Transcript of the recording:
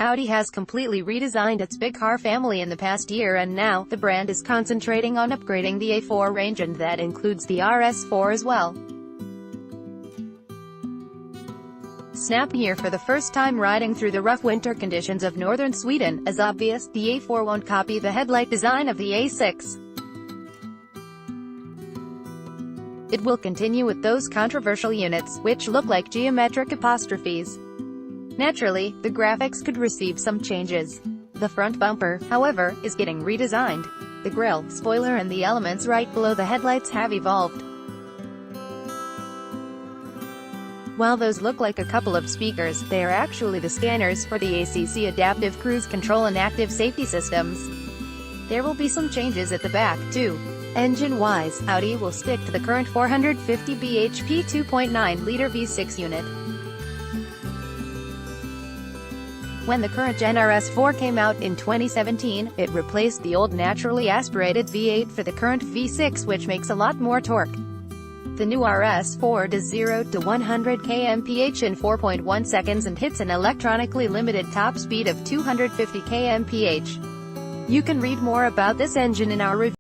Audi has completely redesigned its big car family in the past year, and now, the brand is concentrating on upgrading the A4 range, and that includes the RS4 as well. Snap here for the first time riding through the rough winter conditions of northern Sweden. As obvious, the A4 won't copy the headlight design of the A6. It will continue with those controversial units, which look like geometric apostrophes. Naturally, the graphics could receive some changes. The front bumper, however, is getting redesigned. The grille, spoiler and the elements right below the headlights have evolved. While those look like a couple of speakers, they are actually the scanners for the ACC adaptive cruise control and active safety systems. There will be some changes at the back, too. Engine-wise, Audi will stick to the current 450 bhp 2.9-liter V6 unit. When the current-gen RS4 came out in 2017, it replaced the old naturally aspirated V8 for the current V6, which makes a lot more torque. The new RS4 does 0 to 100 kmph in 4.1 seconds and hits an electronically limited top speed of 250 kmph. You can read more about this engine in our review.